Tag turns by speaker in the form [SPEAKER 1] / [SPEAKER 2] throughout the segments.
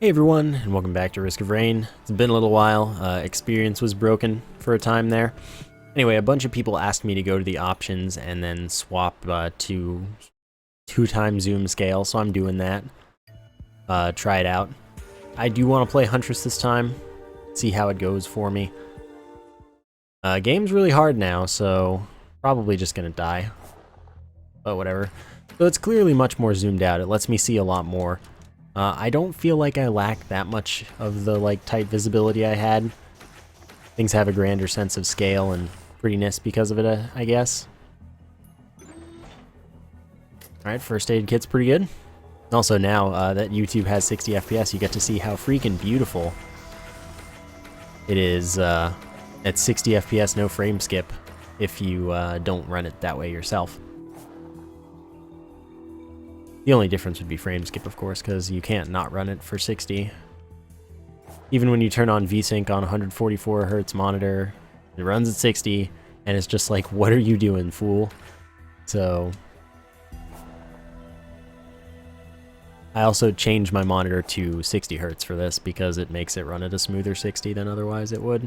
[SPEAKER 1] Hey everyone, and welcome back to Risk of Rain. It's been a little while. Experience was broken for a time there. Anyway, a bunch of people asked me to go to the options and then swap to 2x zoom scale, so I'm doing that. Try it out. I do want to play Huntress this time, see how it goes for me. Game's really hard now, so probably just gonna die. But whatever. So it's clearly much more zoomed out. It lets me see a lot more. I don't feel like I lack that much of the tight visibility I had. Things have a grander sense of scale and prettiness because of it, I guess. Alright, first aid kit's pretty good. Also now that YouTube has 60 FPS, you get to see how freaking beautiful it is at 60 FPS, no frame skip, if you don't run it that way yourself. The only difference would be frame skip, of course, because you can't not run it for 60. Even when you turn on VSync on 144 Hz monitor, it runs at 60, and it's just like, what are you doing, fool? So I also changed my monitor to 60 Hz for this because it makes it run at a smoother 60 than otherwise it would.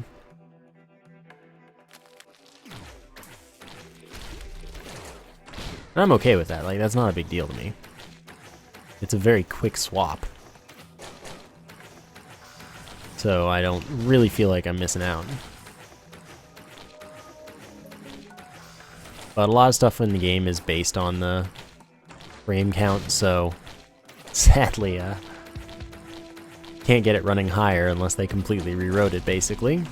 [SPEAKER 1] And I'm okay with that. That's not a big deal to me. It's a very quick swap, so I don't really feel like I'm missing out. But a lot of stuff in the game is based on the frame count, so sadly, can't get it running higher unless they completely rewrote it, basically.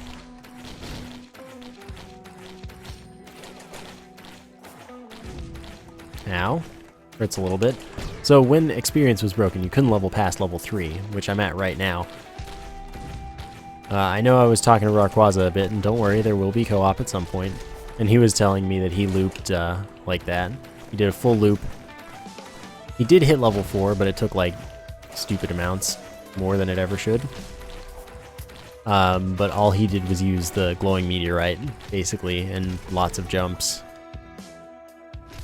[SPEAKER 1] Ow. Hurts a little bit. So when experience was broken, you couldn't level past level 3, which I'm at right now. I know I was talking to Rarquaza a bit, and don't worry, there will be co-op at some point. And he was telling me that he looped like that. He did a full loop. He did hit level 4, but it took stupid amounts, more than it ever should. But all he did was use the glowing meteorite, basically, and lots of jumps.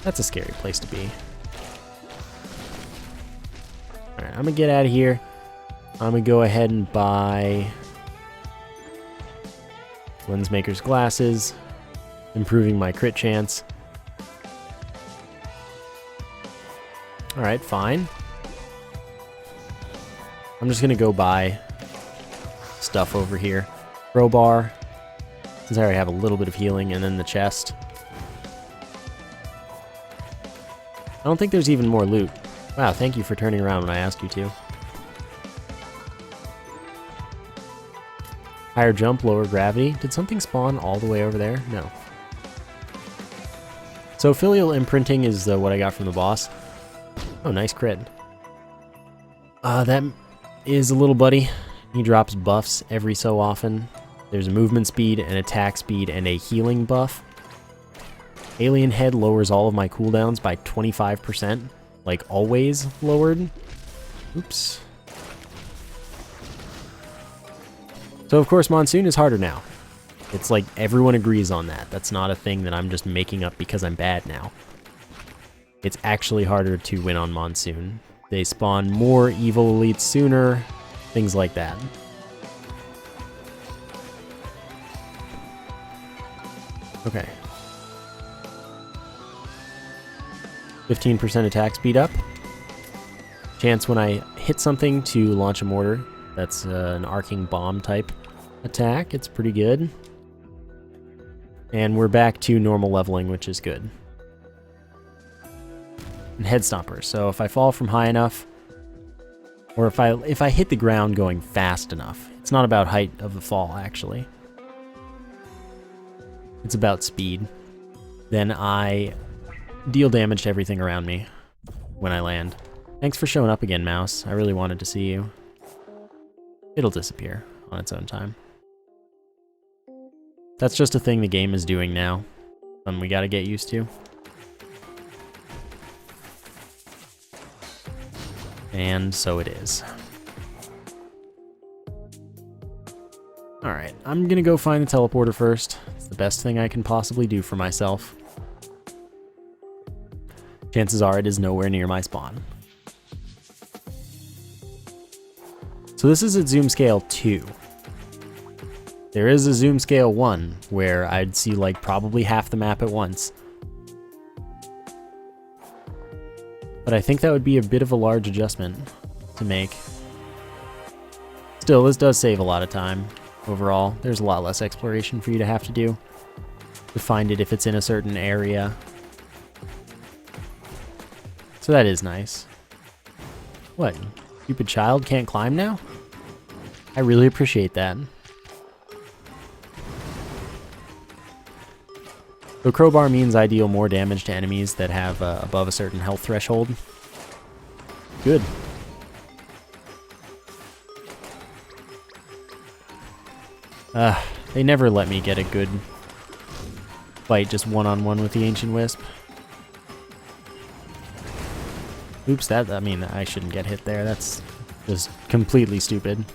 [SPEAKER 1] That's a scary place to be. Alright, I'm gonna get out of here. I'm gonna go ahead and buy Lensmaker's glasses, improving my crit chance. Alright, fine. I'm just gonna go buy stuff over here. Crowbar, since I already have a little bit of healing, and then the chest. I don't think there's even more loot. Wow, thank you for turning around when I asked you to. Higher jump, lower gravity. Did something spawn all the way over there? No. So filial imprinting is what I got from the boss. Oh, nice crit. That is a little buddy. He drops buffs every so often. There's a movement speed, an attack speed, and a healing buff. Alien Head lowers all of my cooldowns by 25%. Always lowered. Oops. So of course Monsoon is harder now. It's everyone agrees on that. That's not a thing that I'm just making up because I'm bad now. It's actually harder to win on Monsoon. They spawn more evil elites sooner, things like that. Okay. 15% attack speed up. Chance when I hit something to launch a mortar. That's an arcing bomb type attack. It's pretty good. And we're back to normal leveling, which is good. And head stomper. So if I fall from high enough, or if I hit the ground going fast enough, it's not about height of the fall actually. It's about speed. Then I deal damage to everything around me when I land. Thanks for showing up again, Mouse. I really wanted to see you. It'll disappear on its own time. That's just a thing the game is doing now, and we gotta get used to. And so it is. Alright, I'm gonna go find the teleporter first. It's the best thing I can possibly do for myself. Chances are it is nowhere near my spawn. So this is at zoom scale 2. There is a zoom scale 1 where I'd see like probably half the map at once. But I think that would be a bit of a large adjustment to make. Still, this does save a lot of time overall. There's a lot less exploration for you to have to do to find it if it's in a certain area. So that is nice. What? Stupid child can't climb now? I really appreciate that. The crowbar means I deal more damage to enemies that have above a certain health threshold. Good. They never let me get a good fight just one-on-one with the Ancient Wisp. Oops, I mean, I shouldn't get hit there. That's just completely stupid.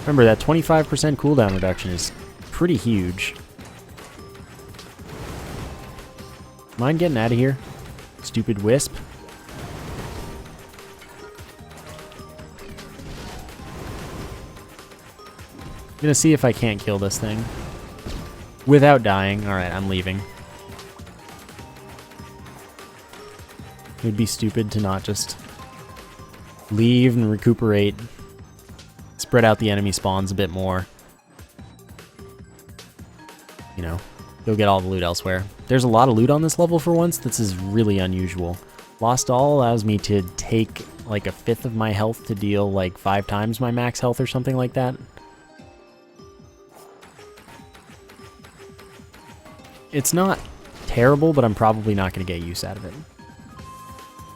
[SPEAKER 1] Remember, that 25% cooldown reduction is pretty huge. Mind getting out of here? Stupid Wisp. I'm gonna see if I can't kill this thing without dying. Alright, I'm leaving. It would be stupid to not just leave and recuperate. Spread out the enemy spawns a bit more. You know, go get all the loot elsewhere. There's a lot of loot on this level for once. This is really unusual. Lost All allows me to take like a fifth of my health to deal like 5 times my max health or something like that. It's not terrible, but I'm probably not going to get use out of it.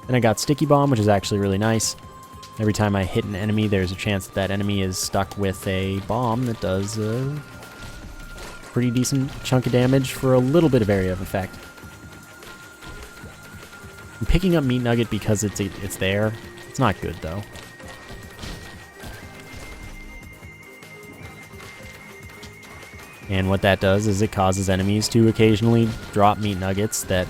[SPEAKER 1] Then I got Sticky Bomb, which is actually really nice. Every time I hit an enemy, there's a chance that that enemy is stuck with a bomb that does a pretty decent chunk of damage for a little bit of area of effect. I'm picking up Meat Nugget because it's there. It's not good, though. And what that does is it causes enemies to occasionally drop Meat Nuggets that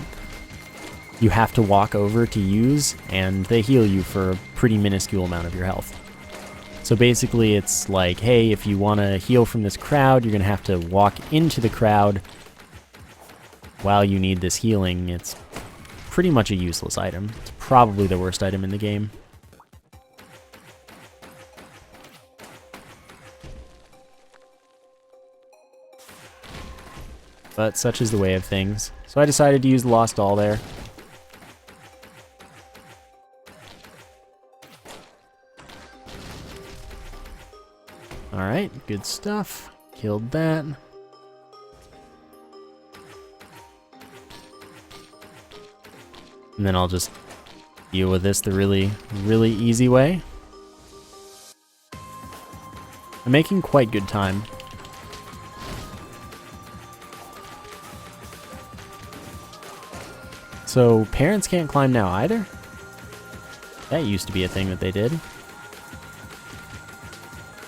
[SPEAKER 1] you have to walk over to use, and they heal you for a pretty minuscule amount of your health. So basically it's like, hey, if you want to heal from this crowd, you're going to have to walk into the crowd while you need this healing. It's pretty much a useless item. It's probably the worst item in the game. But such is the way of things. So I decided to use the Lost Doll there. Alright, good stuff. Killed that. And then I'll just deal with this the really, really easy way. I'm making quite good time. So, parents can't climb now either? That used to be a thing that they did.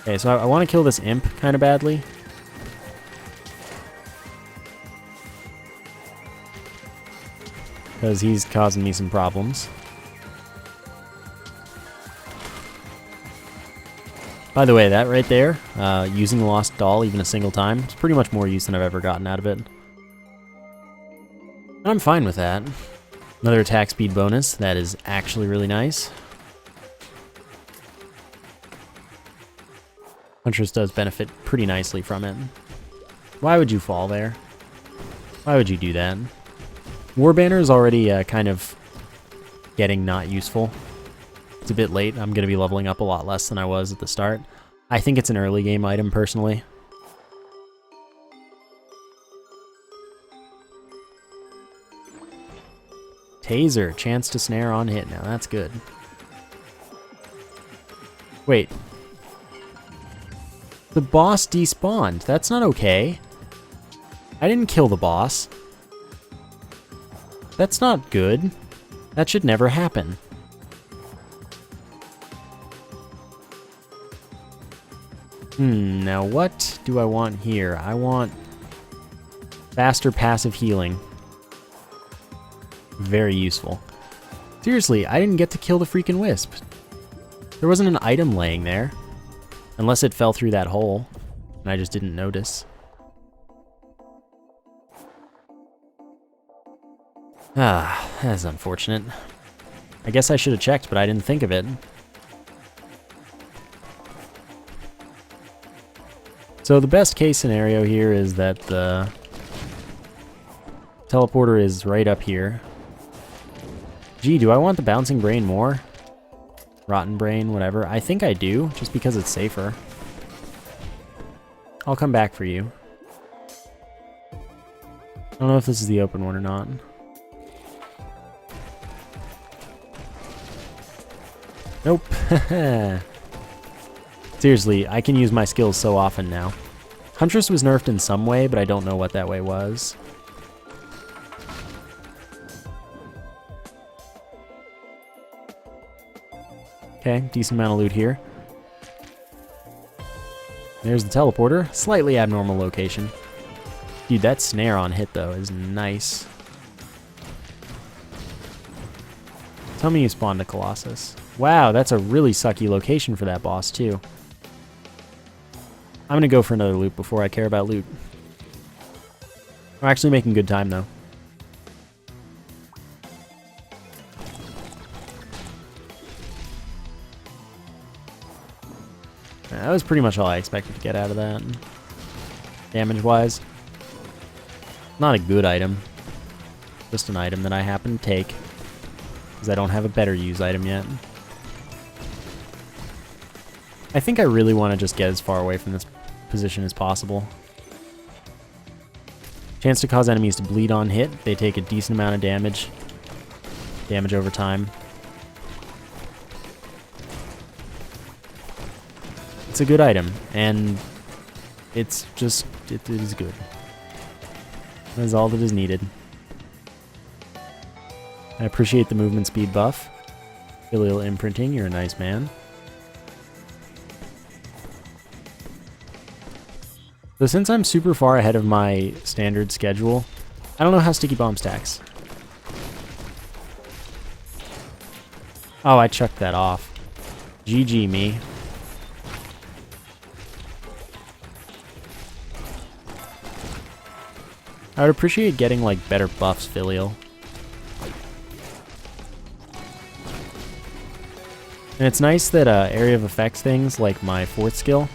[SPEAKER 1] Okay, so I want to kill this imp kind of badly. Because he's causing me some problems. By the way, that right there, using the Lost Doll even a single time, it's pretty much more use than I've ever gotten out of it. And I'm fine with that. Another attack speed bonus, that is actually really nice. Huntress does benefit pretty nicely from it. Why would you fall there? Why would you do that? War Banner is already kind of getting not useful. It's a bit late. I'm going to be leveling up a lot less than I was at the start. I think it's an early game item, personally. Taser, chance to snare on hit. Now that's good. Wait. The boss despawned. That's not okay. I didn't kill the boss. That's not good. That should never happen. Now what do I want here? I want faster passive healing. Very useful. Seriously, I didn't get to kill the freaking Wisp. There wasn't an item laying there. Unless it fell through that hole, and I just didn't notice. Ah, that's unfortunate. I guess I should have checked, but I didn't think of it. So the best case scenario here is that the teleporter is right up here. Gee, do I want the bouncing brain more? Rotten brain, whatever. I think I do, just because it's safer. I'll come back for you. I don't know if this is the open one or not. Nope. Seriously, I can use my skills so often now. Huntress was nerfed in some way, but I don't know what that way was. Okay, decent amount of loot here. There's the teleporter. Slightly abnormal location. Dude, that snare on hit, though, is nice. Tell me you spawned a Colossus. Wow, that's a really sucky location for that boss, too. I'm gonna go for another loot before I care about loot. We're actually making good time, though. That was pretty much all I expected to get out of that. Damage-wise. Not a good item. Just an item that I happen to take. Because I don't have a better use item yet. I think I really want to just get as far away from this position as possible. Chance to cause enemies to bleed on hit. They take a decent amount of damage. Damage over time. It's a good item, and it's just, it is good. That is all that is needed. I appreciate the movement speed buff. Filial imprinting, you're a nice man. So since I'm super far ahead of my standard schedule, I don't know how sticky bomb stacks. Oh, I chucked that off. GG me. I would appreciate getting, like, better buffs, Filial. And it's nice that area of effects things, like my 4th skill,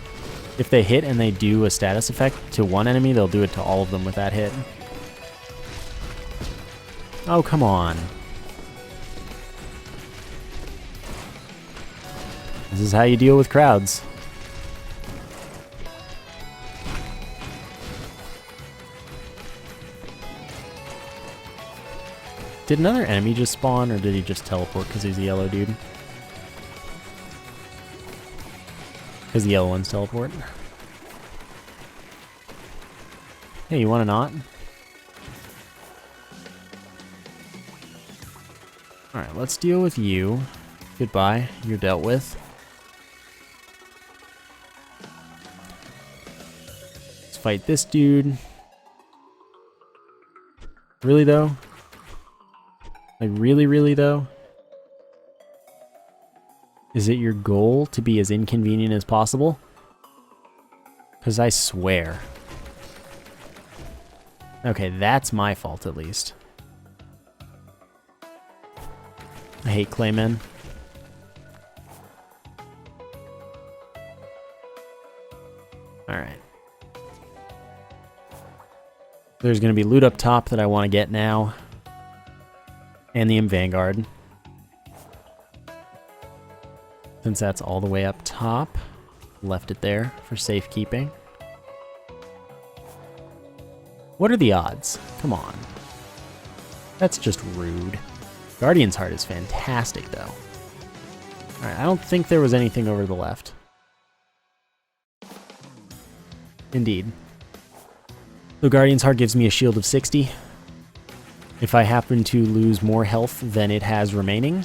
[SPEAKER 1] if they hit and they do a status effect to one enemy, they'll do it to all of them with that hit. Oh, come on. This is how you deal with crowds. Did another enemy just spawn, or did he just teleport because he's a yellow dude? Because the yellow ones teleport. Hey, you want a knot? Alright, let's deal with you. Goodbye, you're dealt with. Let's fight this dude. Really, though? Like, really, though? Is it your goal to be as inconvenient as possible? Because I swear. Okay, that's my fault, at least. I hate Claymen. Alright. There's going to be loot up top that I want to get now. And the Vanguard. Since that's all the way up top, left it there for safekeeping. What are the odds? Come on. That's just rude. Guardian's Heart is fantastic, though. Alright, I don't think there was anything over the left. Indeed. So Guardian's Heart gives me a shield of 60. If I happen to lose more health than it has remaining,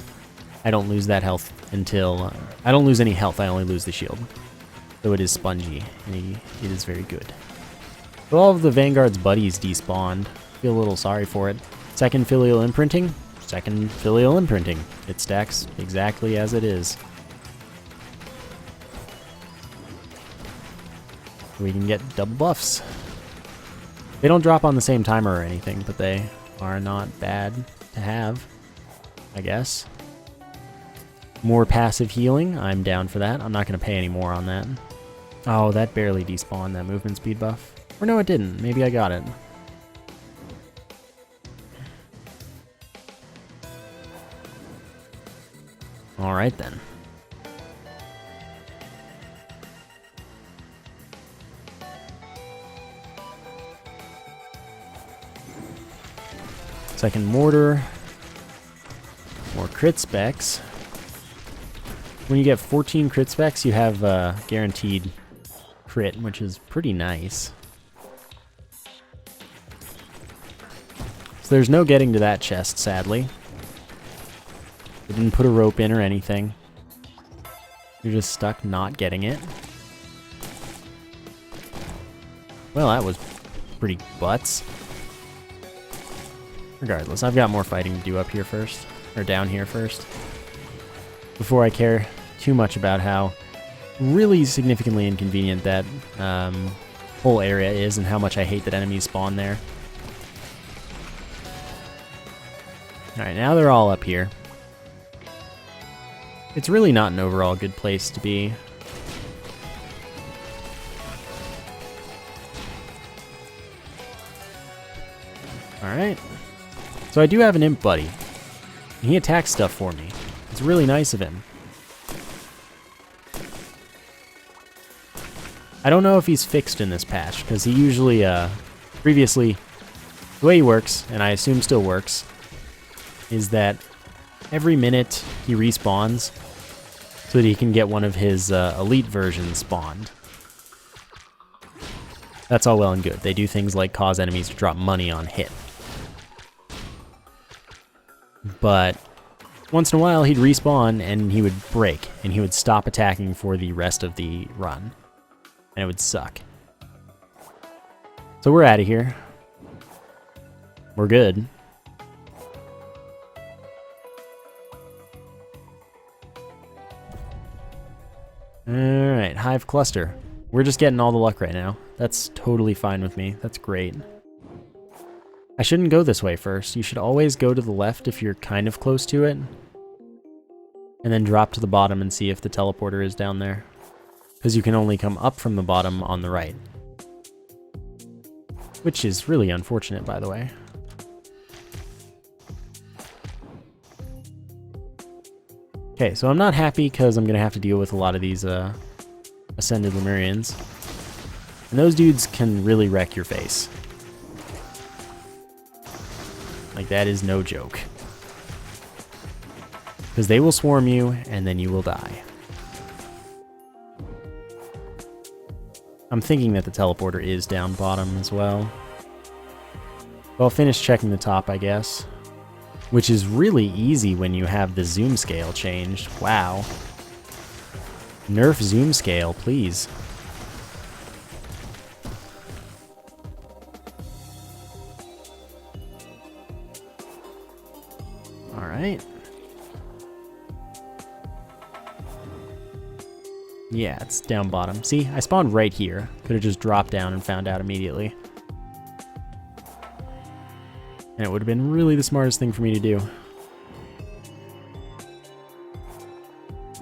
[SPEAKER 1] I don't lose that health until... I don't lose any health, I only lose the shield. So it is spongy, and it is very good. But all of the Vanguard's buddies despawned. Feel a little sorry for it. Second Filial Imprinting. Second Filial Imprinting. It stacks exactly as it is. We can get double buffs. They don't drop on the same timer or anything, but they are not bad to have, I guess. More passive healing, I'm down for that. I'm not going to pay any more on that. Oh, that barely despawned that movement speed buff. Or no, it didn't. Maybe I got it. Alright then. Second mortar. More crit specs. When you get 14 crit specs, you have guaranteed crit, which is pretty nice. So there's no getting to that chest, sadly. They didn't put a rope in or anything. You're just stuck not getting it. Well, that was pretty butts. Regardless, I've got more fighting to do up here first, or down here first, before I care too much about how really significantly inconvenient that whole area is and how much I hate that enemies spawn there. Alright, now they're all up here. It's really not an overall good place to be. Alright. So I do have an imp buddy. And he attacks stuff for me. It's really nice of him. I don't know if he's fixed in this patch, because he usually, previously, the way he works, and I assume still works, is that every minute he respawns so that he can get one of his elite versions spawned. That's all well and good. They do things like cause enemies to drop money on hit. But once in a while he'd respawn and he would break and he would stop attacking for the rest of the run. And it would suck. So we're out of here. We're good. Alright, Hive Cluster. We're just getting all the luck right now. That's totally fine with me. That's great. I shouldn't go this way first. You should always go to the left if you're kind of close to it. And then drop to the bottom and see if the teleporter is down there. Because you can only come up from the bottom on the right. Which is really unfortunate, by the way. Okay, so I'm not happy because I'm going to have to deal with a lot of these Ascended Lemurians. And those dudes can really wreck your face. Like, that is no joke. Because they will swarm you, and then you will die. I'm thinking that the teleporter is down bottom as well. Well, I'll finish checking the top, I guess. Which is really easy when you have the zoom scale changed. Wow. Nerf zoom scale, please. Alright. Yeah, it's down bottom. See, I spawned right here. Could have just dropped down and found out immediately. And it would have been really the smartest thing for me to do.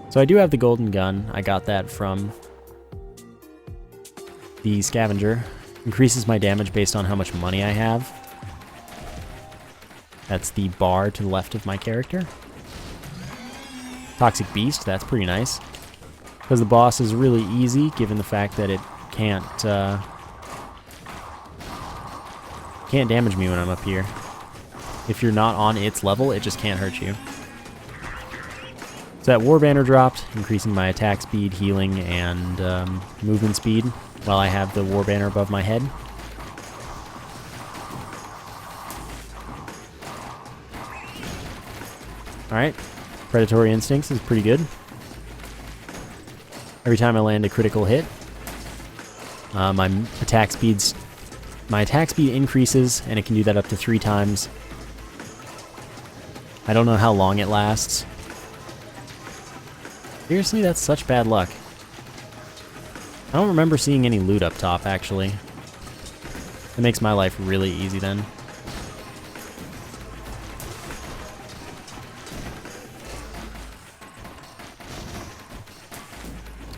[SPEAKER 1] So I do have the golden gun. I got that from the scavenger. Increases my damage based on how much money I have. That's the bar to the left of my character. Toxic Beast, that's pretty nice. Because the boss is really easy, given the fact that it can't damage me when I'm up here. If you're not on its level, it just can't hurt you. So that War Banner dropped, increasing my attack speed, healing, and movement speed, while I have the War Banner above my head. Alright, Predatory Instincts is pretty good. Every time I land a critical hit, my attack speed increases, and it can do that up to 3 times. I don't know how long it lasts. Seriously, that's such bad luck. I don't remember seeing any loot up top, actually. It makes my life really easy then.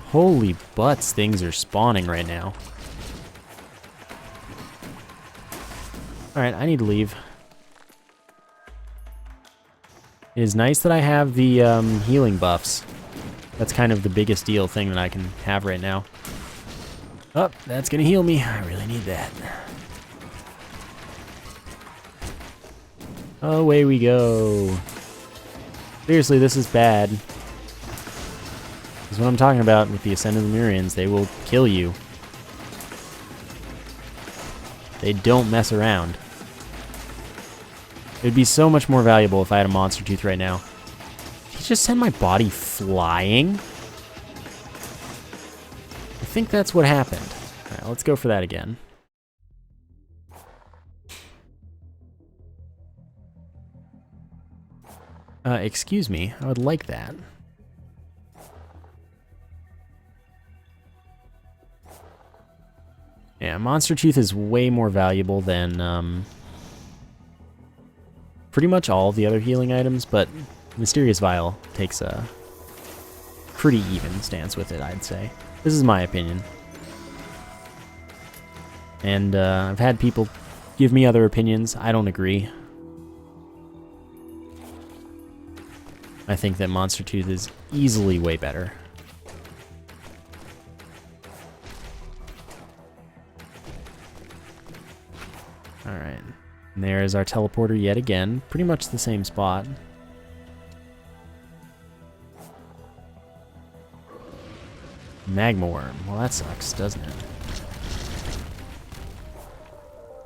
[SPEAKER 1] Holy butts, things are spawning right now. Alright, I need to leave. It is nice that I have the healing buffs. That's kind of the biggest deal thing that I can have right now. Oh, that's gonna heal me. I really need that. Away we go. Seriously, this is bad. This is what I'm talking about with the Ascend of the Lemurians. They will kill you. They don't mess around. It'd be so much more valuable if I had a Monster Tooth right now. Did he just send my body flying? I think that's what happened. Alright, let's go for that again. Excuse me, I would like that. Yeah, Monster Tooth is way more valuable than, pretty much all of the other healing items, but Mysterious Vial takes a pretty even stance with it, I'd say. This is my opinion. And, I've had people give me other opinions. I don't agree. I think that Monster Tooth is easily way better. Alright. And there is our teleporter yet again. Pretty much the same spot. Magma Worm. Well, that sucks, doesn't it?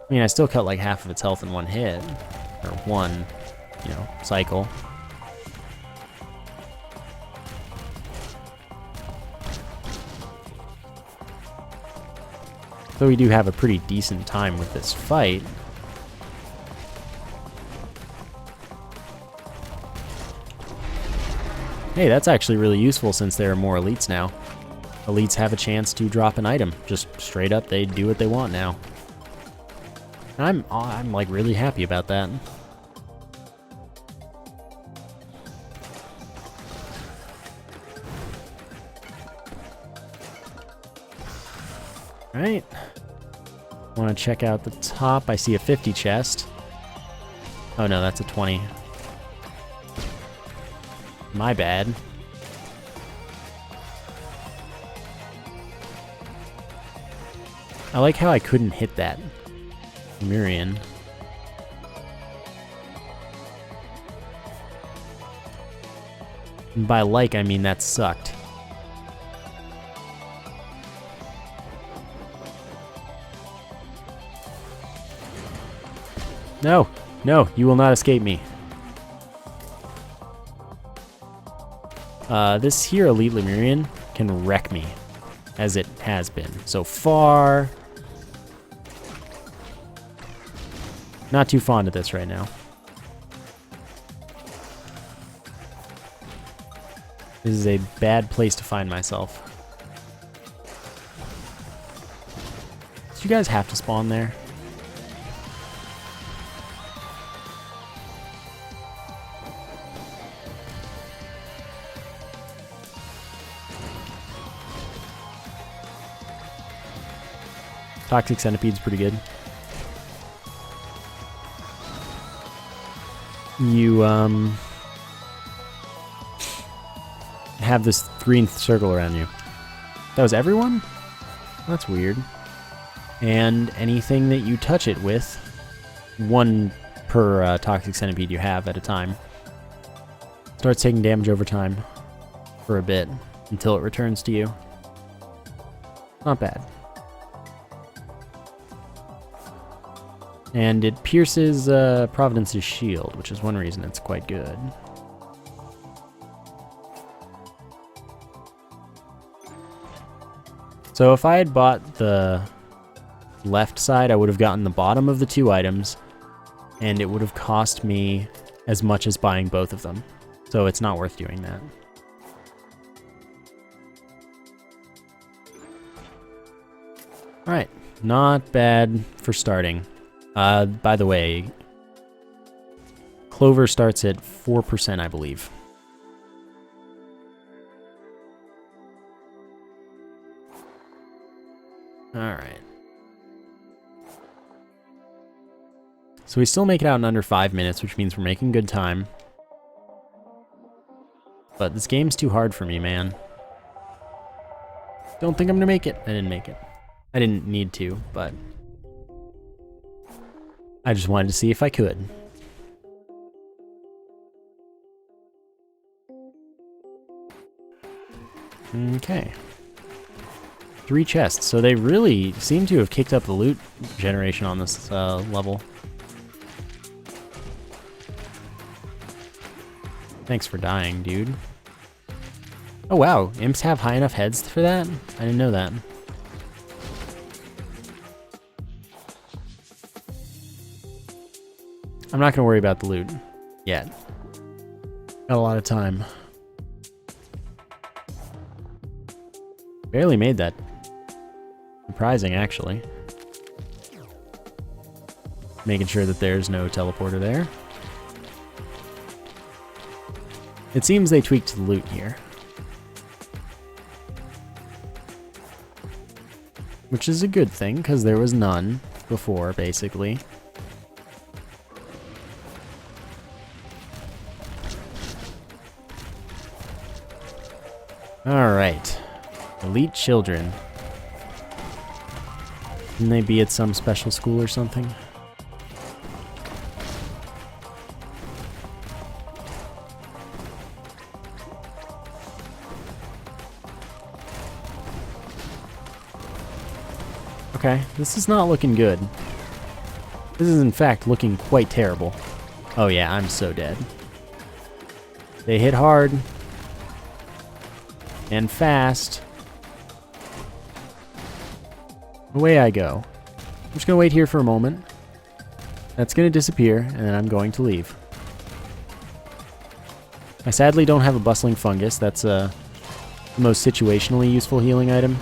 [SPEAKER 1] I mean, I still cut like half of its health in one hit. Or one, you know, cycle. Though we do have a pretty decent time with this fight. Hey, that's actually really useful since there are more elites now. Elites have a chance to drop an item. Just straight up, they do what they want now. And I'm like really happy about that. Right. Want to check out the top. I see a 50 chest. Oh no, that's a 20. My bad. I like how I couldn't hit that Lemurian. And by like, I mean that sucked. No, no, you will not escape me. This here Elite Lemurian can wreck me, as it has been so far. Not too fond of this right now. This is a bad place to find myself. Did you guys have to spawn there? Toxic Centipede's pretty good. You, have this green circle around you. That was everyone? That's weird. And anything that you touch it with, one per Toxic Centipede you have at a time, starts taking damage over time for a bit until it returns to you. Not bad. And it pierces Providence's shield, which is one reason it's quite good. So if I had bought the left side, I would have gotten the bottom of the two items, and it would have cost me as much as buying both of them. So it's not worth doing that. Alright, not bad for starting. By the way, Clover starts at 4%, I believe. Alright. So we still make it out in under 5 minutes, which means we're making good time. But this game's too hard for me, man. Don't think I'm gonna make it. I didn't make it. I didn't need to, but I just wanted to see if I could. Okay. 3 chests. So they really seem to have kicked up the loot generation on this level. Thanks for dying, dude. Oh wow, imps have high enough heads for that? I didn't know that. I'm not gonna worry about the loot yet. Got a lot of time. Barely made that. Surprising, actually. Making sure that there's no teleporter there. It seems they tweaked the loot here. Which is a good thing, because there was none before, basically. Alright. Elite children. Can they be at some special school or something? Okay, this is not looking good. This is in fact looking quite terrible. Oh yeah, I'm so dead. They hit hard. And fast. Away I go. I'm just gonna wait here for a moment. That's gonna disappear, and then I'm going to leave. I sadly don't have a bustling fungus. That's the most situationally useful healing item.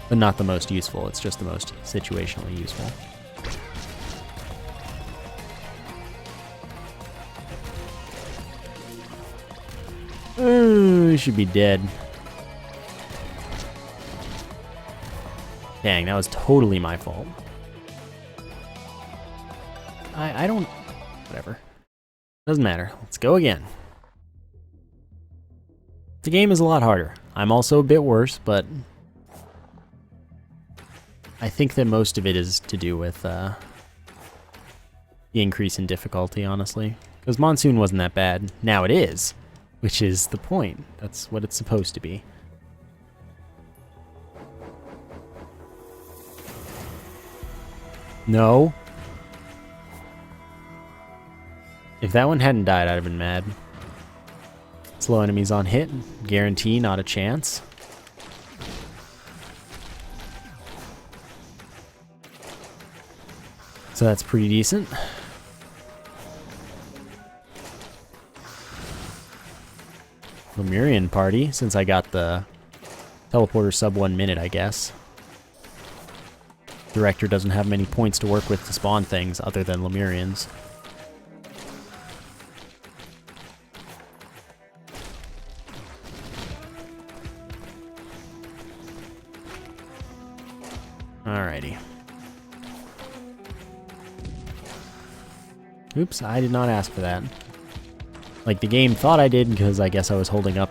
[SPEAKER 1] But not the most useful, it's just the most situationally useful. Ooh, should be dead. Dang, that was totally my fault. I don't... Whatever. Doesn't matter. Let's go again. The game is a lot harder. I'm also a bit worse, but I think that most of it is to do with the increase in difficulty, honestly. Because Monsoon wasn't that bad. Now it is, which is the point. That's what it's supposed to be. No. If that one hadn't died, I'd have been mad. Slow enemies on hit. Guarantee, not a chance. So that's pretty decent. Lemurian party, since I got the teleporter sub 1 minute, I guess. Director doesn't have many points to work with to spawn things other than Lemurians. Alrighty. Oops, I did not ask for that. Like, the game thought I did because I guess I was holding up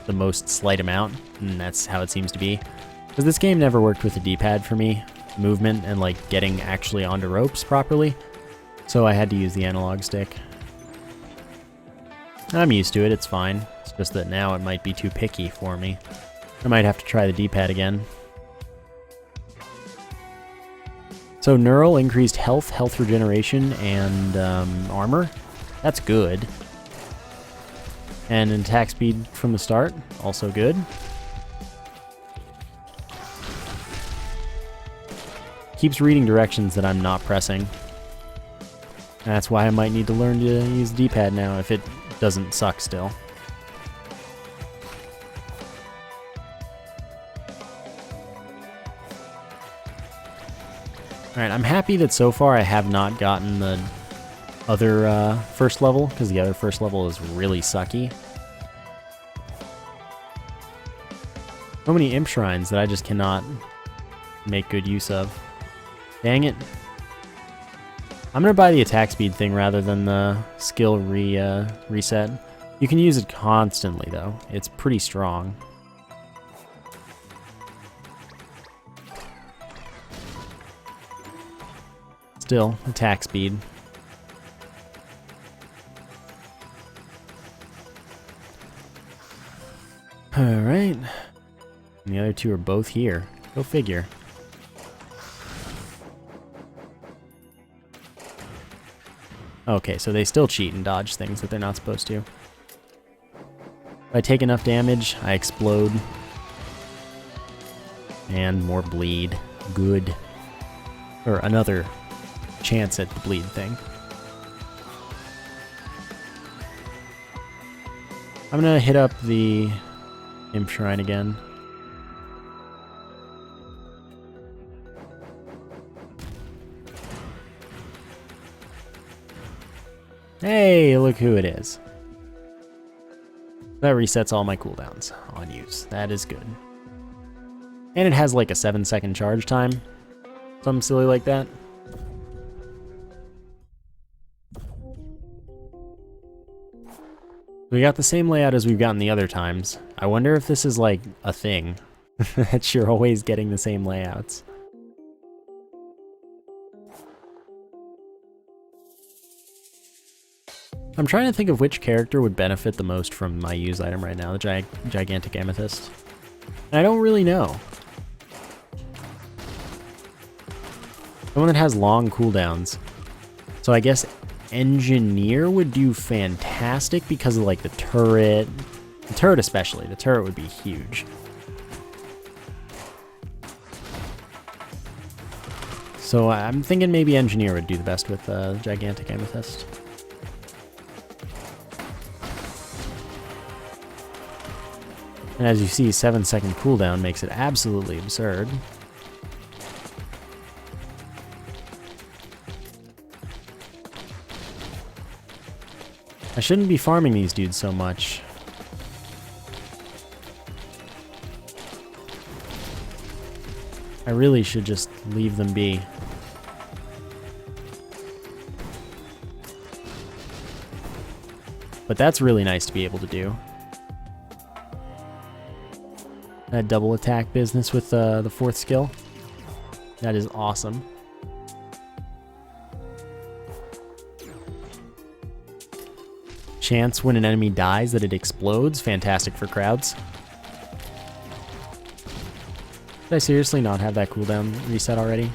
[SPEAKER 1] the most slight amount, and that's how it seems to be. Because this game never worked with the D-pad for me, movement and like getting actually onto ropes properly, so I had to use the analog stick. I'm used to it, it's fine. It's just that now it might be too picky for me. I might have to try the D-pad again. So Neural increased health, health regeneration, and armor. That's good. And attack speed from the start, also good. Keeps reading directions that I'm not pressing. That's why I might need to learn to use the D-pad now if it doesn't suck still. Alright, I'm happy that so far I have not gotten the other first level, because the other first level is really sucky. So many imp shrines that I just cannot make good use of. Dang it. I'm gonna buy the attack speed thing rather than the skill reset. You can use it constantly though. It's pretty strong. Still, attack speed. Alright. And the other two are both here. Go figure. Okay, so they still cheat and dodge things that they're not supposed to. If I take enough damage, I explode. And more bleed. Good. Or another chance at the bleed thing. I'm gonna hit up the Imp Shrine again. Hey, look who it is. That resets all my cooldowns on use. That is good. And it has like a 7-second charge time. Something silly like that. We got the same layout as we've gotten the other times. I wonder if this is like a thing. That you're always getting the same layouts. I'm trying to think of which character would benefit the most from my use item right now, the gigantic amethyst. And I don't really know. The one that has long cooldowns. So I guess Engineer would do fantastic because of like the turret. The turret especially. The turret would be huge. So I'm thinking maybe Engineer would do the best with gigantic amethyst. And as you see, 7-second cooldown makes it absolutely absurd. I shouldn't be farming these dudes so much. I really should just leave them be. But that's really nice to be able to do. That double attack business with the 4th skill. That is awesome. Chance when an enemy dies that it explodes. Fantastic for crowds. Did I seriously not have that cooldown reset already?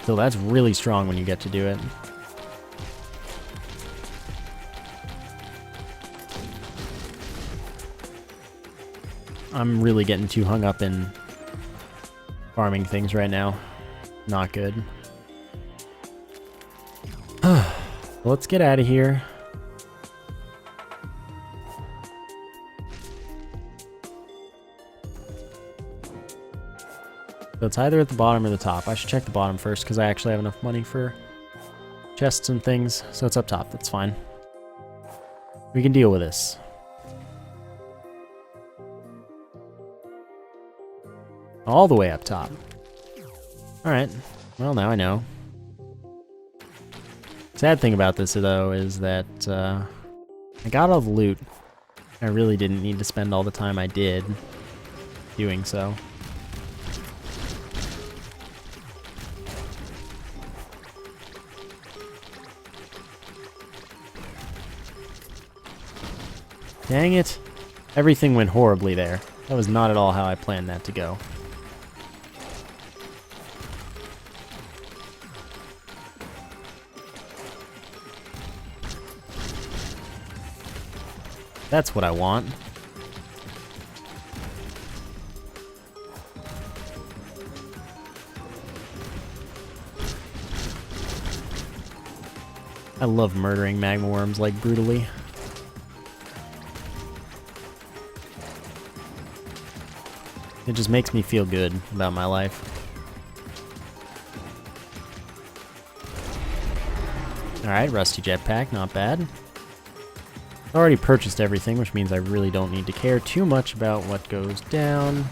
[SPEAKER 1] So that's really strong when you get to do it. I'm really getting too hung up in farming things right now. Not good. Let's get out of here. So it's either at the bottom or the top. I should check the bottom first because I actually have enough money for chests and things. So it's up top. That's fine. We can deal with this. All the way up top. Alright. Well, now I know. Sad thing about this, though, is that I got all the loot. I really didn't need to spend all the time I did doing so. Dang it. Everything went horribly there. That was not at all how I planned that to go. That's what I want. I love murdering magma worms, like, brutally. It just makes me feel good about my life. Alright, rusty jetpack, not bad. I already purchased everything, which means I really don't need to care too much about what goes down.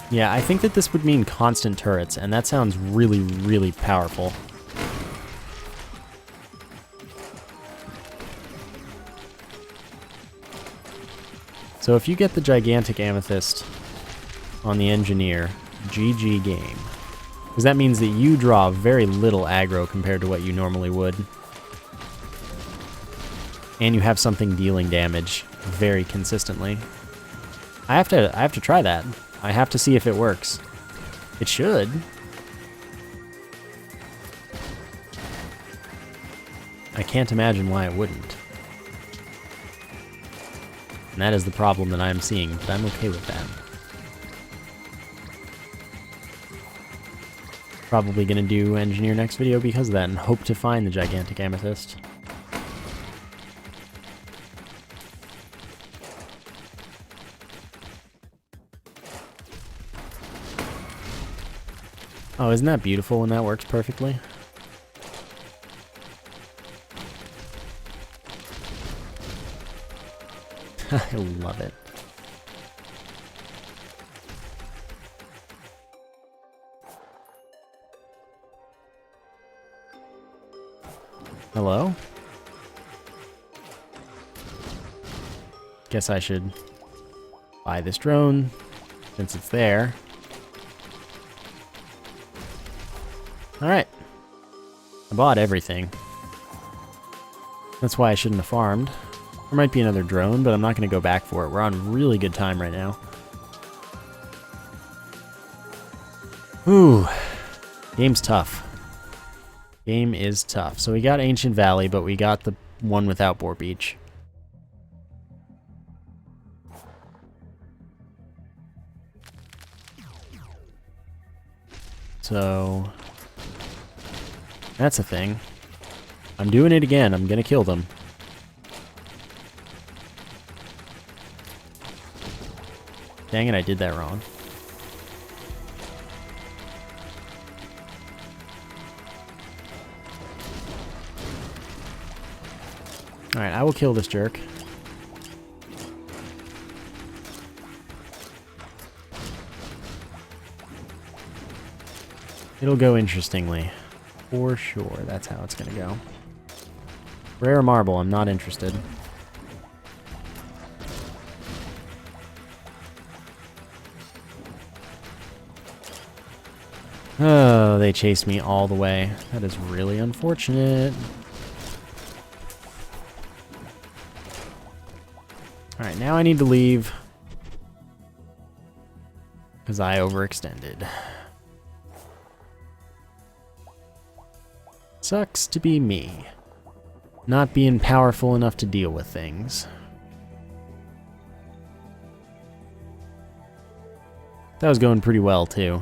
[SPEAKER 1] Yeah, I think that this would mean constant turrets, and that sounds really, really powerful. So if you get the gigantic amethyst on the engineer, GG game. Because that means that you draw very little aggro compared to what you normally would. And you have something dealing damage very consistently. I have to try that. I have to see if it works. It should. I can't imagine why it wouldn't. And that is the problem that I'm seeing, but I'm okay with that. Probably gonna do engineer next video because of that and hope to find the gigantic amethyst. Oh, isn't that beautiful when that works perfectly? I love it. Hello? Guess I should buy this drone since it's there. Alright. I bought everything. That's why I shouldn't have farmed. There might be another drone, but I'm not going to go back for it. We're on really good time right now. Ooh. Game's tough. Game is tough. So we got Ancient Valley, but we got the one without Boar Beach. So that's a thing. I'm doing it again. I'm gonna kill them. Dang it, I did that wrong. Alright, I will kill this jerk. It'll go interestingly. For sure, that's how it's gonna go. Rare marble, I'm not interested. Oh, they chased me all the way. That is really unfortunate. Alright, now I need to leave. Because I overextended. Sucks to be me. Not being powerful enough to deal with things. That was going pretty well, too.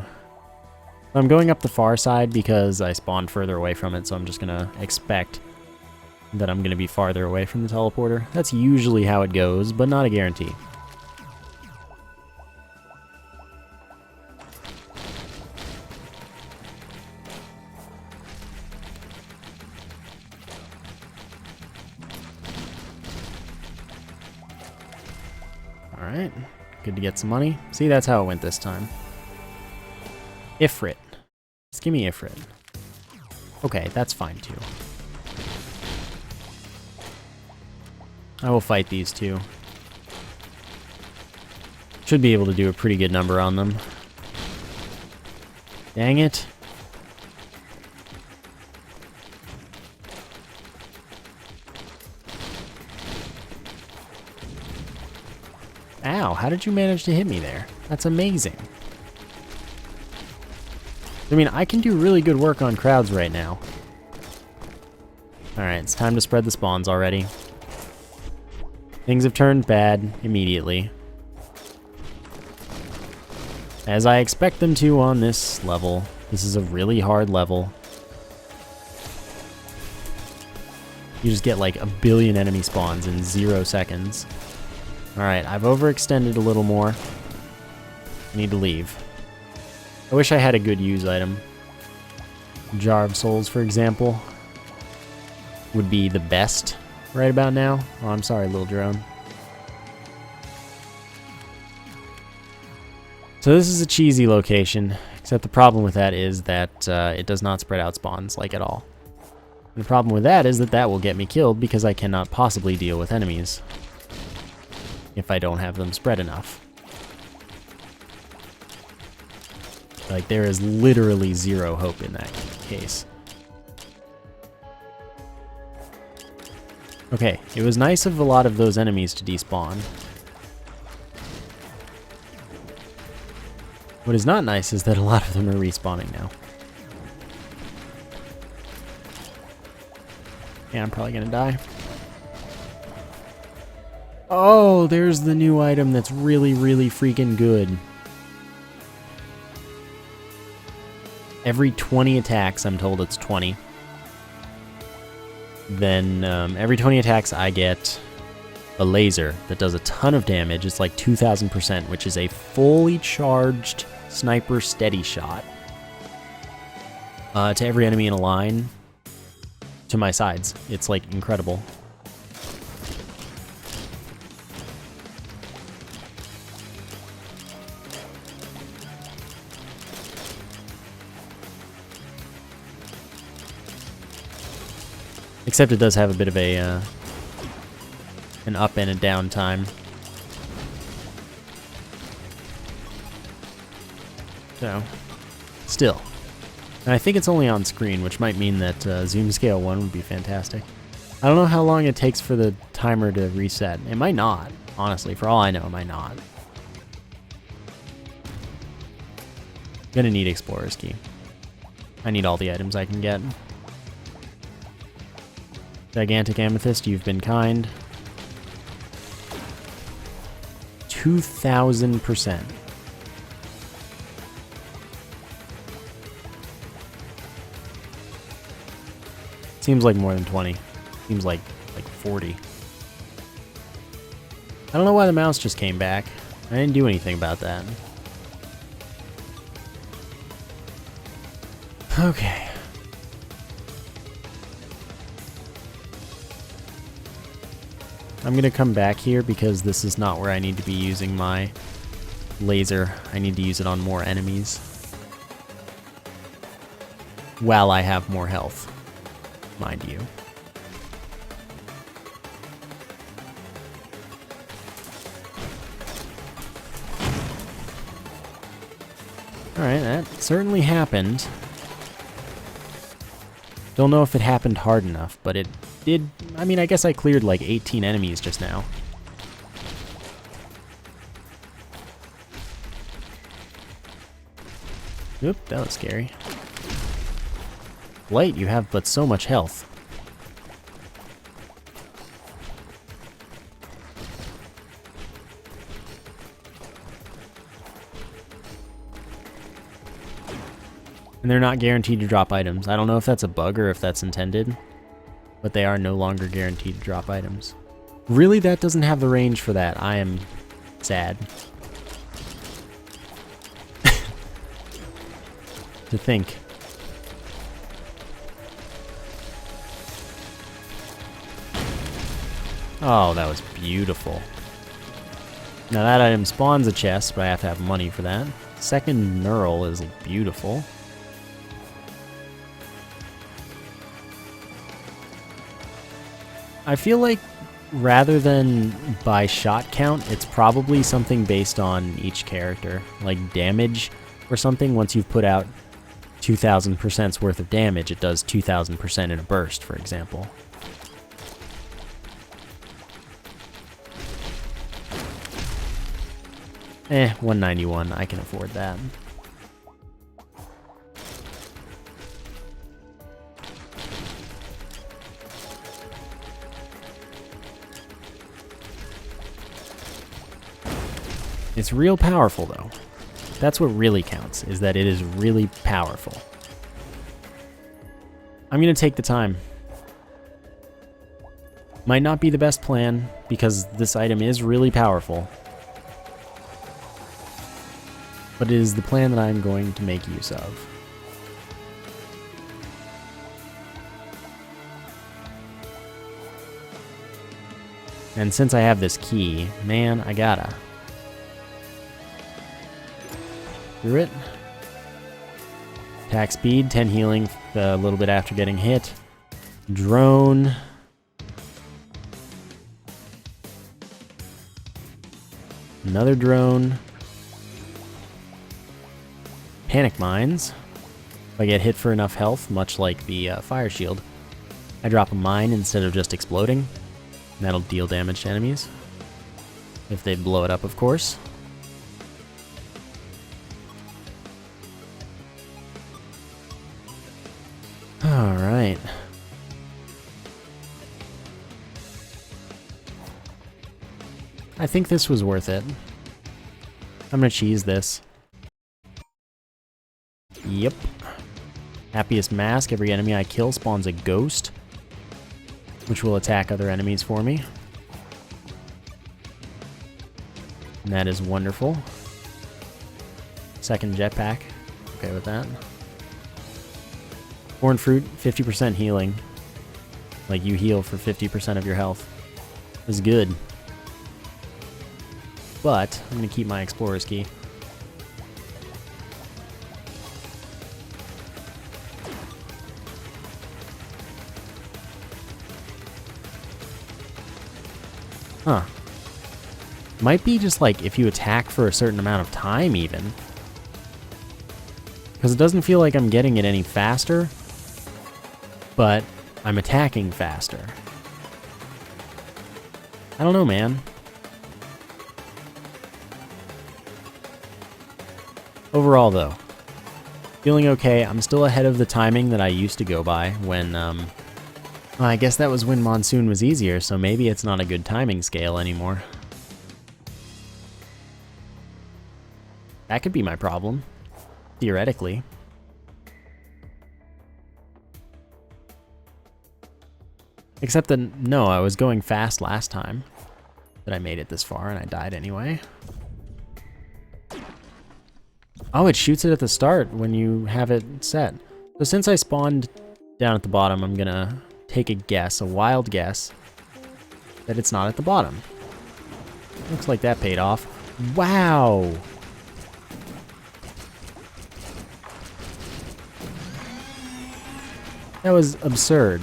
[SPEAKER 1] I'm going up the far side because I spawned further away from it, so I'm just gonna expect that I'm gonna be farther away from the teleporter. That's usually how it goes, but not a guarantee. Alright, good to get some money. See, that's how it went this time. Ifrit. Just give me Ifrit. Okay, that's fine too. I will fight these two. Should be able to do a pretty good number on them. Dang it. Ow, how did you manage to hit me there? That's amazing. I mean, I can do really good work on crowds right now. Alright, it's time to spread the spawns already. Things have turned bad immediately. As I expect them to on this level. This is a really hard level. You just get like a billion enemy spawns in 0 seconds. Alright, I've overextended a little more. I need to leave. I wish I had a good use item. Jar of Souls, for example, would be the best right about now. Oh, I'm sorry, little drone. So this is a cheesy location, except the problem with that is that it does not spread out spawns, like, at all. And the problem with that is that that will get me killed because I cannot possibly deal with enemies if I don't have them spread enough. Like, there is literally 0 hope in that case. Okay, it was nice of a lot of those enemies to despawn. What is not nice is that a lot of them are respawning now. Yeah, I'm probably gonna die. Oh, there's the new item that's really, really freaking good. Every 20 attacks, I'm told it's 20. Then every 20 attacks I get a laser that does a ton of damage. It's like 2,000%, which is a fully charged sniper steady shot to every enemy in a line to my sides. It's like incredible. Except it does have a bit of a an up and a down time. So, still. And I think it's only on screen, which might mean that zoom scale 1 would be fantastic. I don't know how long it takes for the timer to reset. It might not, honestly. For all I know, it might not. Gonna need Explorer's Key. I need all the items I can get. Gigantic Amethyst, you've been kind. 2,000%. Seems like more than 20. Seems like 40. I don't know why the mouse just came back. I didn't do anything about that. Okay. I'm gonna come back here because this is not where I need to be using my laser. I need to use it on more enemies while I have more health, mind you. Alright, that certainly happened. Don't know if it happened hard enough, but it did. I mean, I guess I cleared like 18 enemies just now. Oop, that was scary. Light, you have but so much health. And they're not guaranteed to drop items. I don't know if that's a bug or if that's intended, but they are no longer guaranteed to drop items. Really, that doesn't have the range for that. I am sad. To think. Oh, that was beautiful. Now that item spawns a chest, but I have to have money for that. Second knurl is beautiful. I feel like rather than by shot count, it's probably something based on each character. Like damage or something, once you've put out 2,000% worth of damage, it does 2,000% in a burst, for example. Eh, 191, I can afford that. It's real powerful, though. That's what really counts, is that it is really powerful. I'm gonna take the time. Might not be the best plan, because this item is really powerful. But it is the plan that I'm going to make use of. And since I have this key, man, I gotta. Through it. Attack speed, 10 healing a little bit after getting hit. Drone. Another drone. Panic mines. If I get hit for enough health, much like the fire shield, I drop a mine instead of just exploding. And that'll deal damage to enemies. If they blow it up, of course. Alright. I think this was worth it. I'm gonna cheese this. Yep. Happiest mask. Every enemy I kill spawns a ghost, which will attack other enemies for me. And that is wonderful. Second jetpack. Okay with that. Corn fruit, 50% healing. Like, you heal for 50% of your health. Is good. But I'm gonna keep my explorer's key. Huh. Might be just like if you attack for a certain amount of time even. Because it doesn't feel like I'm getting it any faster, but I'm attacking faster. I don't know, man. Overall, though, feeling okay. I'm still ahead of the timing that I used to go by when, well, I guess that was when Monsoon was easier, so maybe it's not a good timing scale anymore. That could be my problem, theoretically. Except that, no, I was going fast last time that I made it this far, and I died anyway. Oh, it shoots it at the start when you have it set. So since I spawned down at the bottom, I'm gonna take a guess, a wild guess, that it's not at the bottom. Looks like that paid off. Wow! That was absurd.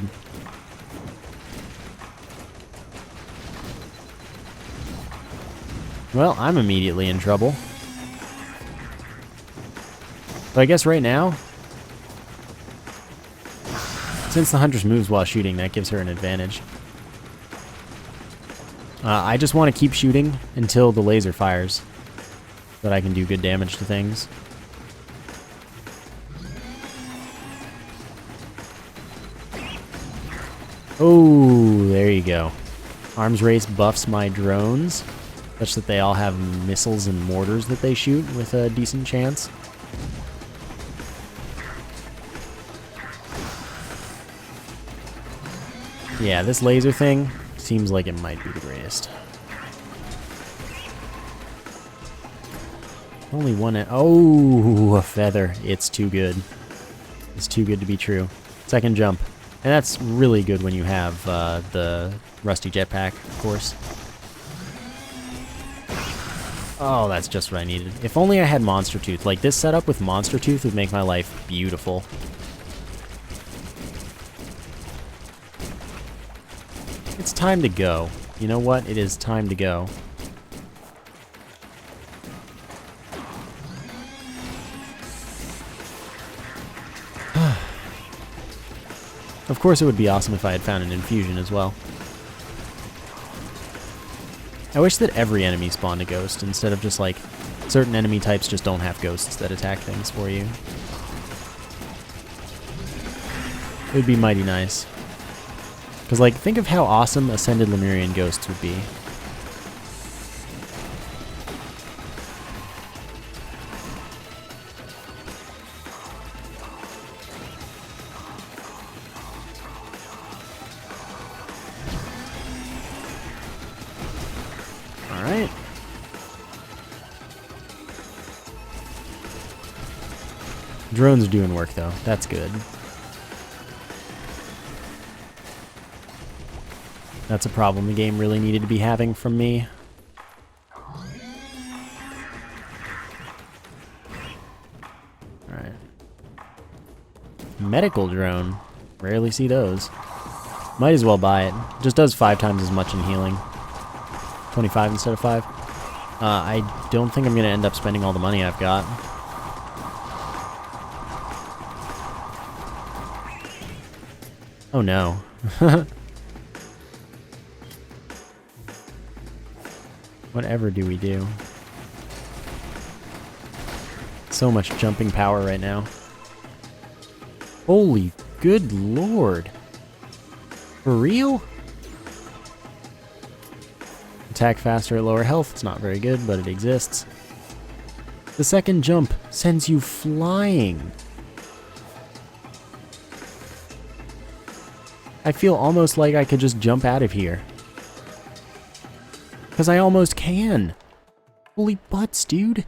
[SPEAKER 1] Well, I'm immediately in trouble. But I guess right now, since the Huntress moves while shooting, that gives her an advantage. I just want to keep shooting until the laser fires, so that I can do good damage to things. Oh, there you go. Arms race buffs my drones, such that they all have missiles and mortars that they shoot with a decent chance. Yeah, this laser thing seems like it might be the greatest. Only one. Oh, a feather. It's too good. It's too good to be true. Second jump. And that's really good when you have the rusty jetpack, of course. Oh, that's just what I needed. If only I had Monster Tooth. Like, this setup with Monster Tooth would make my life beautiful. It's time to go. You know what? It is time to go. Of course, it would be awesome if I had found an infusion as well. I wish that every enemy spawned a ghost, instead of just like, certain enemy types just don't have ghosts that attack things for you. It would be mighty nice. Because, like, think of how awesome Ascended Lemurian ghosts would be. Drones are doing work, though. That's good. That's a problem the game really needed to be having from me. Alright. Medical drone. Rarely see those. Might as well buy it. Just does 5 times as much in healing. 25 instead of 5. I don't think I'm going to end up spending all the money I've got. Oh no. Whatever do we do? So much jumping power right now. Holy good lord. For real? Attack faster at lower health. It's not very good, but it exists. The second jump sends you flying. I feel almost like I could just jump out of here. Because I almost can. Holy butts, dude.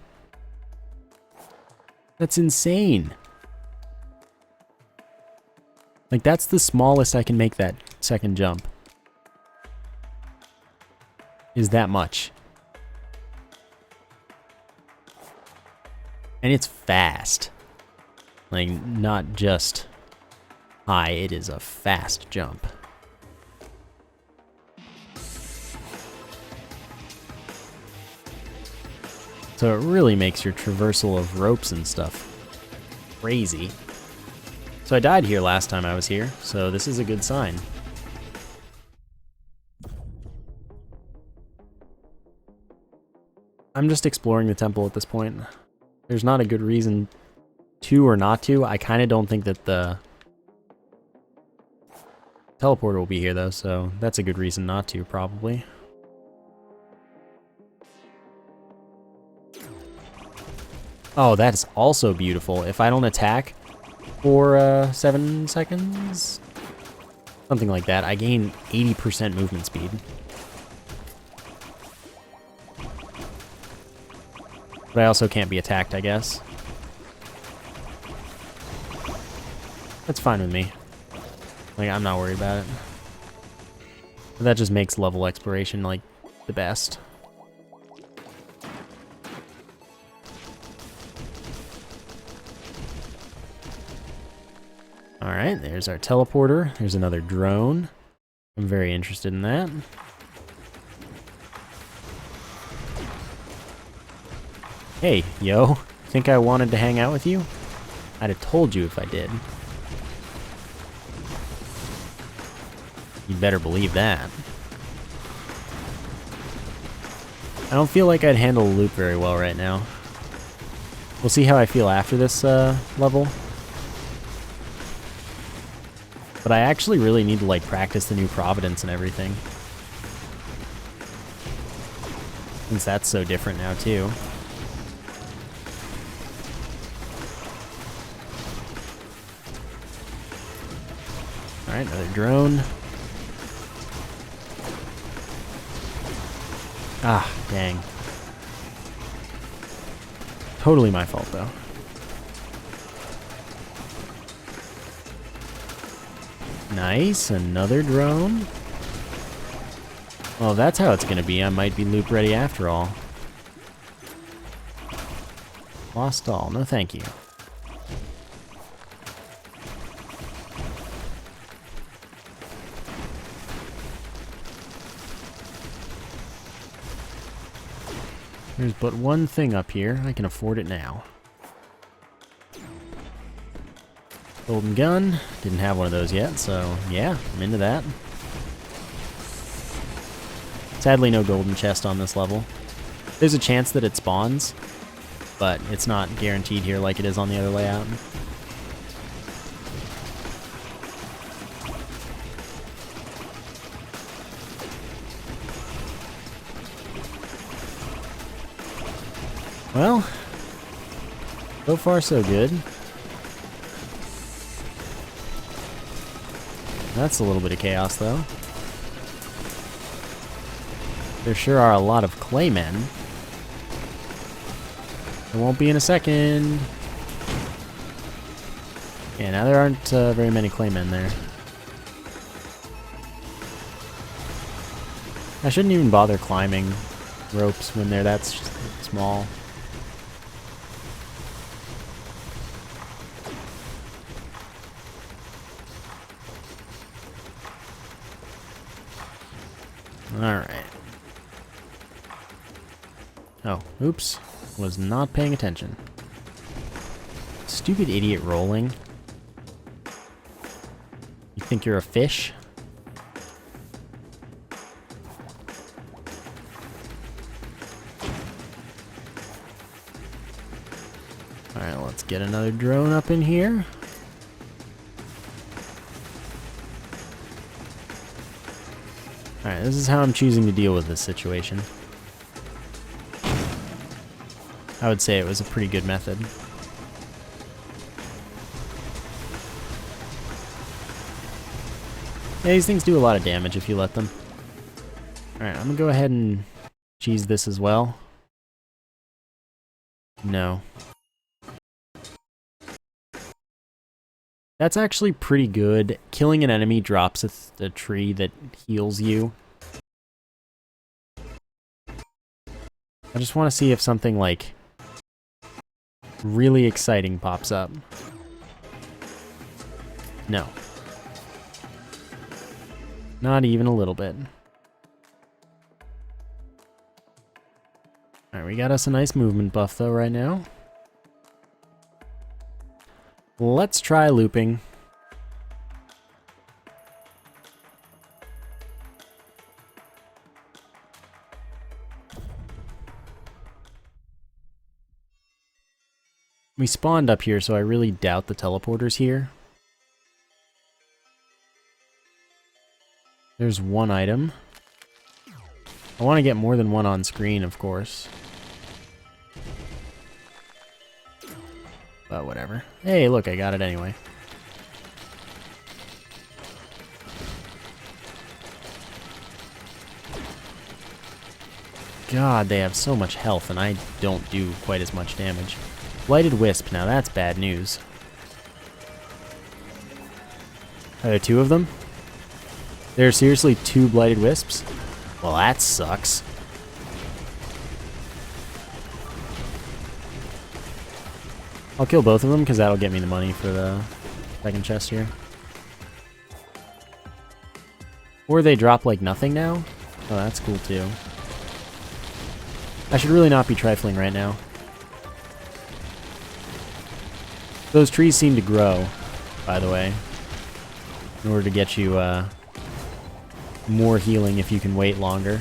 [SPEAKER 1] That's insane. Like, that's the smallest I can make that second jump. Is that much. And it's fast. Like, not just high, it is a fast jump. So it really makes your traversal of ropes and stuff crazy. So I died here last time I was here, so this is a good sign. I'm just exploring the temple at this point. There's not a good reason to or not to. I kind of don't think that the teleporter will be here though, so that's a good reason not to, probably. Oh, that's also beautiful. If I don't attack for 7 seconds, something like that, I gain 80% movement speed. But I also can't be attacked, I guess. That's fine with me. Like, I'm not worried about it. But that just makes level exploration, like, the best. Alright, there's our teleporter. There's another drone. I'm very interested in that. Hey, yo. Think I wanted to hang out with you? I'd have told you if I did. You better believe that. I don't feel like I'd handle a loop very well right now. We'll see how I feel after this level. But I actually really need to, like, practice the new Providence and everything. Since that's so different now, too. Alright, another drone. Ah, dang. Totally my fault, though. Nice, another drone. Well, that's how it's gonna be. I might be loop ready after all. Lost all. No, thank you. There's but one thing up here. I can afford it now. Golden gun. Didn't have one of those yet, so yeah, I'm into that. Sadly, no golden chest on this level. There's a chance that it spawns, but it's not guaranteed here like it is on the other layout. Well, so far so good. That's a little bit of chaos, though. There sure are a lot of claymen. It won't be in a second. Yeah, now there aren't very many claymen there. I shouldn't even bother climbing ropes when they're that small. Alright. Oh, oops. Was not paying attention. Stupid idiot rolling. You think you're a fish? Alright, let's get another drone up in here. Alright, this is how I'm choosing to deal with this situation. I would say it was a pretty good method. Yeah, these things do a lot of damage if you let them. Alright, I'm gonna go ahead and cheese this as well. No. That's actually pretty good. Killing an enemy drops a tree that heals you. I just want to see if something, like, really exciting pops up. No. Not even a little bit. Alright, we got us a nice movement buff, though, right now. Let's try looping. We spawned up here, so I really doubt the teleporter's here. There's one item. I want to get more than one on screen, of course. But whatever. Hey, look, I got it anyway. God, they have so much health, and I don't do quite as much damage. Blighted Wisp, now that's bad news. Are there two of them? There are seriously two Blighted Wisps? Well, that sucks. I'll kill both of them, because that'll get me the money for the second chest here. Or they drop like nothing now? Oh, that's cool too. I should really not be trifling right now. Those trees seem to grow, by the way, in order to get you more healing if you can wait longer.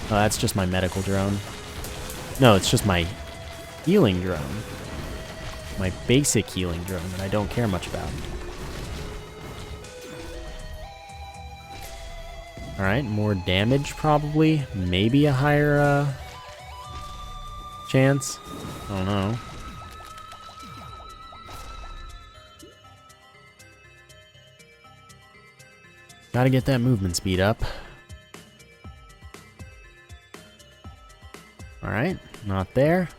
[SPEAKER 1] Oh, that's just my medical drone. No, it's just my healing drone. My basic healing drone that I don't care much about. Alright, more damage probably. Maybe a higher chance. I don't know. Gotta get that movement speed up. Alright, not there.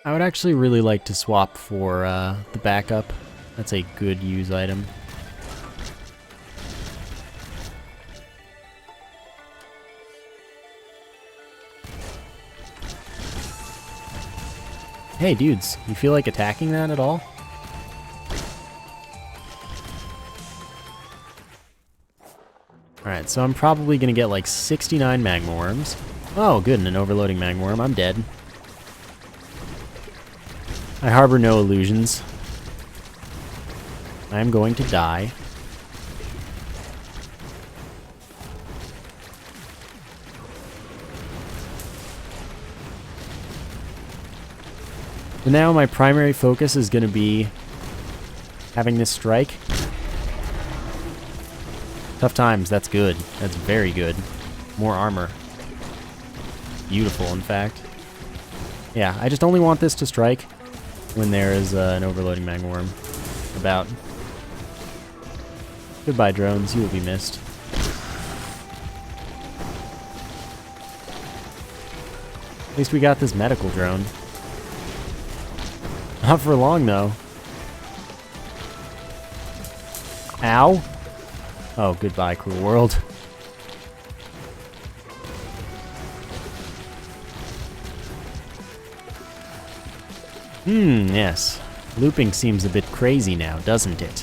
[SPEAKER 1] I would actually really like to swap for the backup. That's a good use item. Hey dudes, you feel like attacking that at all? Alright, so I'm probably gonna get like 69 magma worms. Oh, good, and an overloading magma worm. I'm dead. I harbor no illusions. I am going to die. So now my primary focus is going to be having this strike. Tough times, that's good. That's very good. More armor. Beautiful, in fact. Yeah, I just only want this to strike when there is an overloading magma worm about. Goodbye, drones. You will be missed. At least we got this medical drone. Not for long, though. Ow. Oh, goodbye, cruel world. Yes. Looping seems a bit crazy now, doesn't it?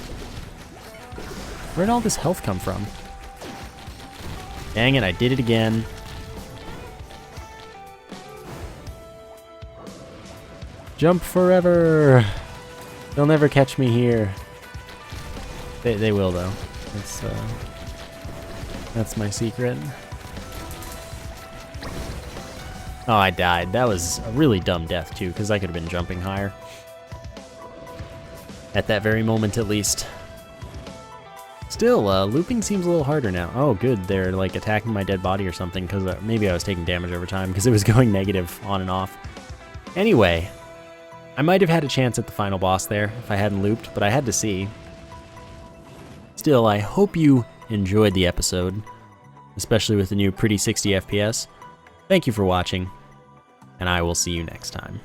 [SPEAKER 1] Where'd all this health come from? Dang it, I did it again. Jump forever! They'll never catch me here. They will, though. That's my secret. Oh, I died. That was a really dumb death, too, because I could have been jumping higher. At that very moment, at least. Still, looping seems a little harder now. Oh, good. They're, like, attacking my dead body or something, because maybe I was taking damage over time, because it was going negative on and off. Anyway, I might have had a chance at the final boss there if I hadn't looped, but I had to see. Still, I hope you enjoyed the episode, especially with the new pretty 60 FPS. Thank you for watching, and I will see you next time.